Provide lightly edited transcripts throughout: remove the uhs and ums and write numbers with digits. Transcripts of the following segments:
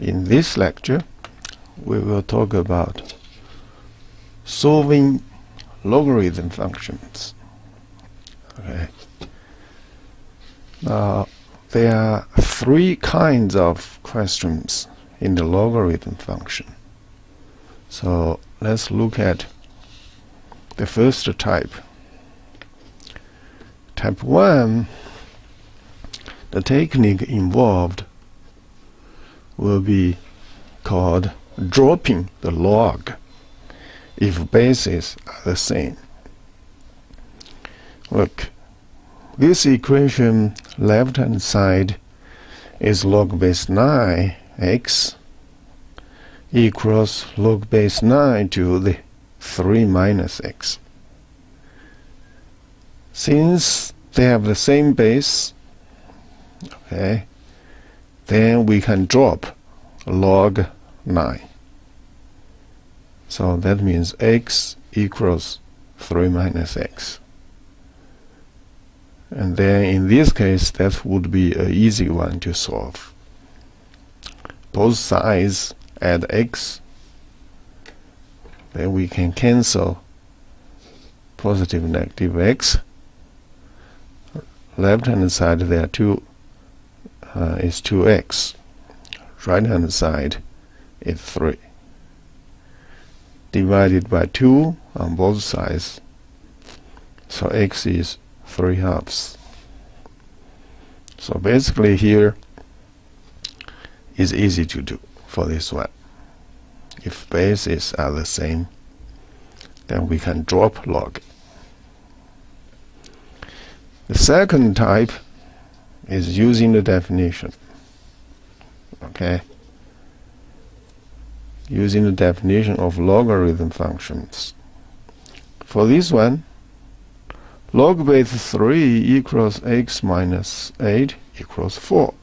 In this lecture, we will talk about solving logarithm functions. Okay. Now, there are three kinds of questions in the logarithm function. So let's look at the first type. Type 1, the technique involved will be called dropping the log if bases are the same. Look, this equation left hand side is log base 9x equals log base 9 to the 3 minus x. Since they have the same base, okay, then we can drop log 9. So that means x equals 3 minus x. And then in this case, that would be an easy one to solve. Both sides add x. Then we can cancel positive negative x. Left hand side there are is 2x. Right hand side is 3. Divided by 2 on both sides. So x is 3/2. So basically here is easy to do for this one. If bases are the same, then we can drop log. The second type is using the definition. Okay? Using the definition of logarithm functions. For this one, log base 3 equals x minus 8 equals 4.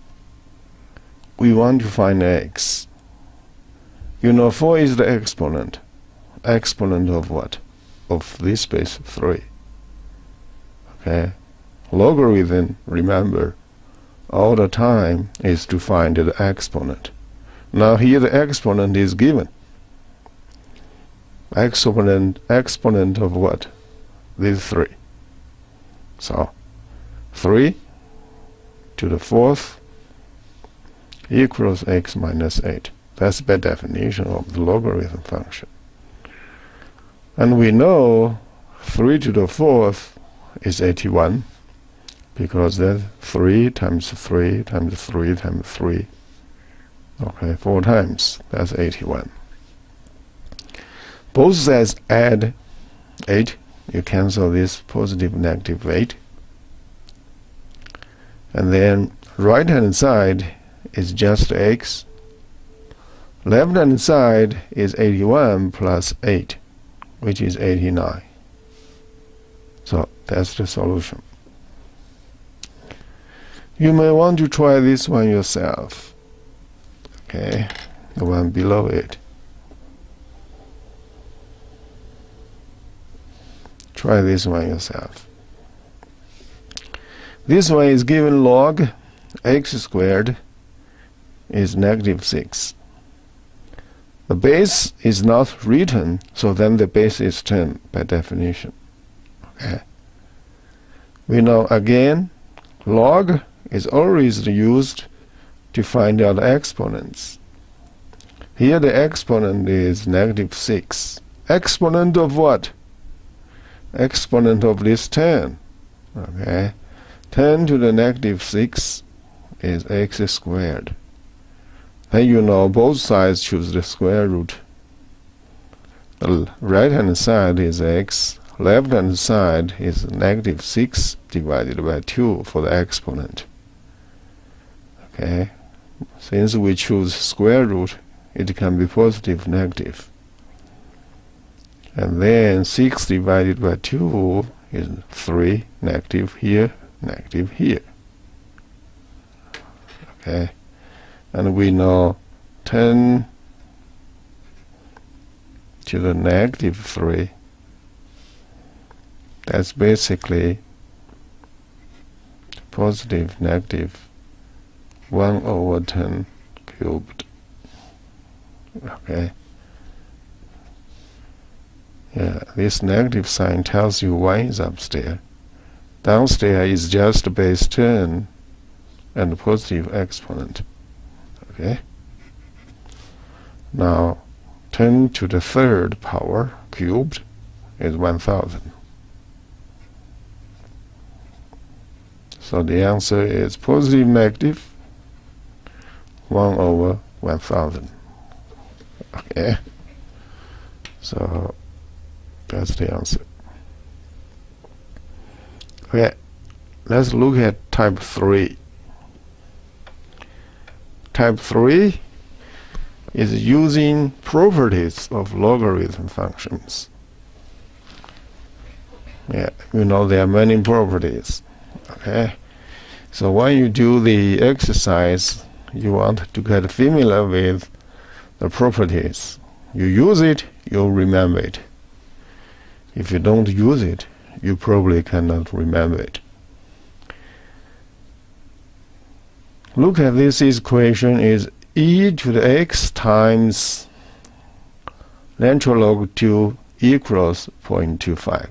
We want to find x. You know 4 is the exponent. Exponent of what? Of this base 3. Okay? Logarithm, remember, all the time is to find the exponent. Now here the exponent is given. Exponent of what? This 3. So 3 to the 4th equals x minus 8. That's by definition of the logarithm function. And we know 3 to the 4th is 81, because that's 3 times 3 times 3 times 3. Okay, 4 times. That's 81. Both sides add 8. You cancel this positive negative 8. And then right hand side is just x. Left hand side is 81 plus 8, which is 89. So that's the solution. You may want to try this one yourself. Okay, the one below it. Try this one yourself. This one is given log x squared is negative 6. The base is not written, so then the base is 10 by definition. Okay. We know again, log is always used to find out exponents. Here the exponent is negative 6. Exponent of what? Exponent of this 10. Okay. 10 to the negative 6 is x squared. Then you know both sides choose the square root. The right hand side is x. Left hand side is negative 6 divided by 2 for the exponent. Okay. Since we choose square root, it can be positive, negative. And then 6 divided by 2 is 3, negative here, negative here. Okay. And we know 10 to the negative 3. That's basically positive, negative 1/10 cubed. Okay. Yeah, this negative sign tells you y is upstairs. Downstairs is just base 10 and positive exponent. Okay. Now 10 to the third power cubed is 1000. So the answer is positive negative 1 over 1000. Okay. So that's the answer. Okay. Let's look at type 3. Type 3 is using properties of logarithm functions. Yeah, you know there are many properties. Okay. So when you do the exercise, you want to get familiar with the properties. You use it, you'll remember it. If you don't use it, you probably cannot remember it. Look at this equation is e to the x times natural log 2 equals 0.25.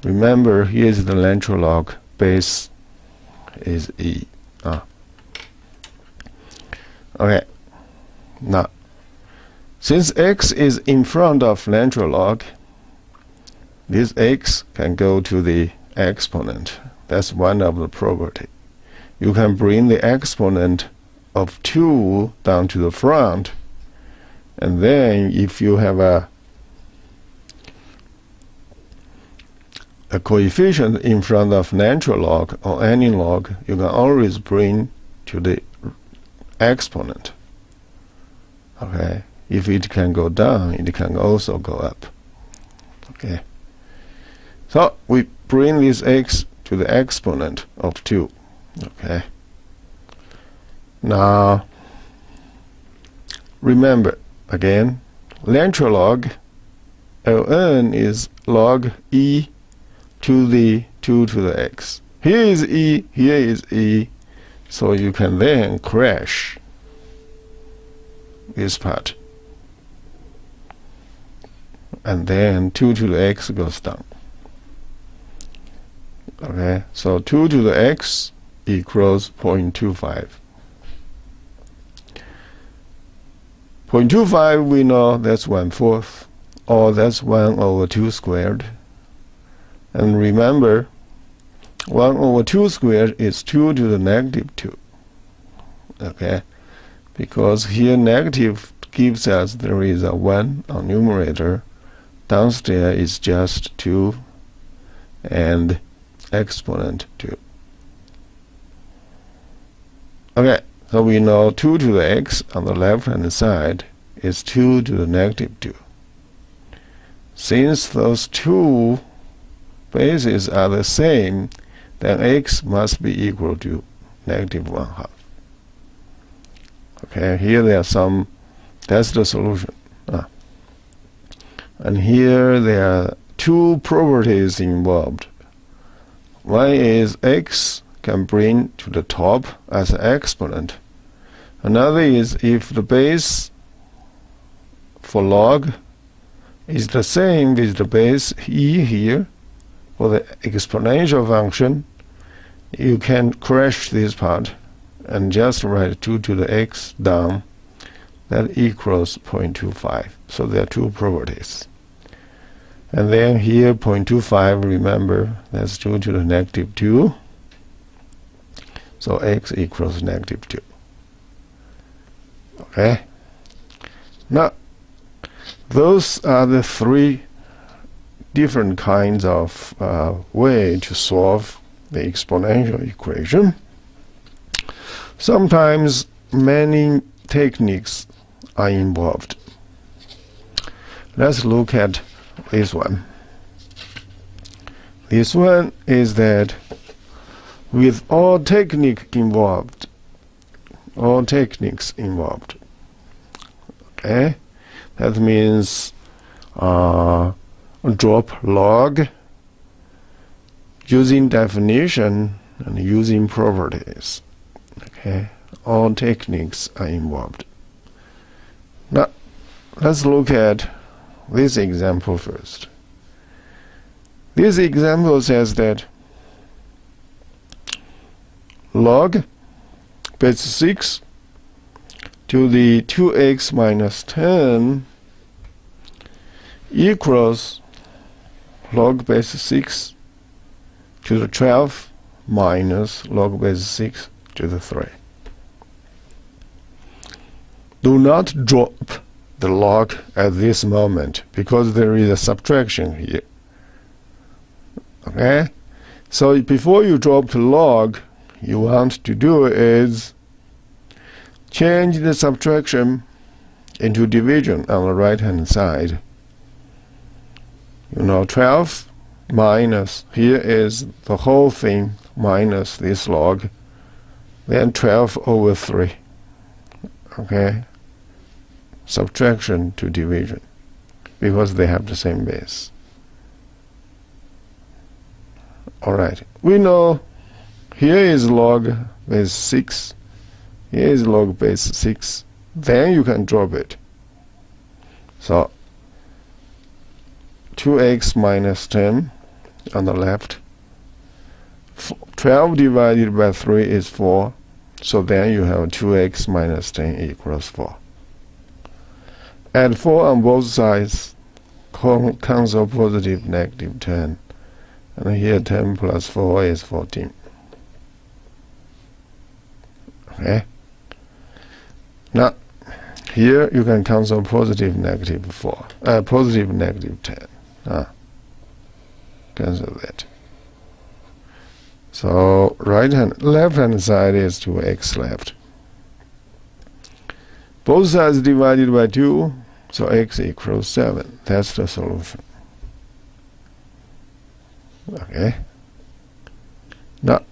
Remember, here is the natural log, base is e. Okay. Now, since x is in front of natural log, this x can go to the exponent. That's one of the property. You can bring the exponent of 2 down to the front, and then if you have a coefficient in front of natural log or any log, you can always bring to the exponent. Okay. If it can go down, it can also go up. Okay. So we bring this x to the exponent of 2. Okay. Now remember again, natural log ln is log e to the 2 to the x. Here is e, here is e, so you can then crash this part, and then 2 to the x goes down. Okay, so 2 to the x equals 0.25. 0.25 we know that's 1/4, or that's 1 over 2 squared. And remember, 1 over 2 squared is 2 to the negative 2. Okay, because here negative gives us there is a 1 on numerator, downstairs is just 2 and exponent 2. Okay, so we know 2 to the x on the left hand side is 2 to the negative 2. Since those two bases are the same, then x must be equal to negative 1/2. Okay, here there are some, that's the solution. And here there are two properties involved. One is x can bring to the top as an exponent. Another is if the base for log is the same with the base e here for the exponential function, you can crash this part and just write 2 to the x down. That equals 0.25. So there are two properties. And then here 0.25, remember, that's 2 to the negative 2. So x equals negative 2. Okay? Now, those are the three different kinds of way to solve the exponential equation. Sometimes many techniques are involved. Let's look at this one. This one is that with all techniques involved, okay, that means drop log, using definition and using properties. Okay, all techniques are involved. Now, let's look at this example first. This example says that log base 6 to the 2x minus 10 equals log base 6 to the 12 minus log base 6 to the 3. Do not drop the log at this moment because there is a subtraction here. Okay? So before you drop the log, you want to do is change the subtraction into division on the right hand side. 12 minus, here is the whole thing minus this log, then 12 over 3. Okay? Subtraction to division because they have the same base. Alright, we know here is log base 6, here is log base 6, then you can drop it. So 2x minus 10 on the left, 12 divided by 3 is 4, so then you have 2x minus 10 equals 4. Add 4 on both sides, cancel positive negative 10, and here 10 plus 4 is 14. Okay. Now, here you can cancel positive negative 4, positive negative 10. Cancel that. So left hand side is 2x left. Both sides divided by 2, so x equals 7. That's the solution. Okay. Now,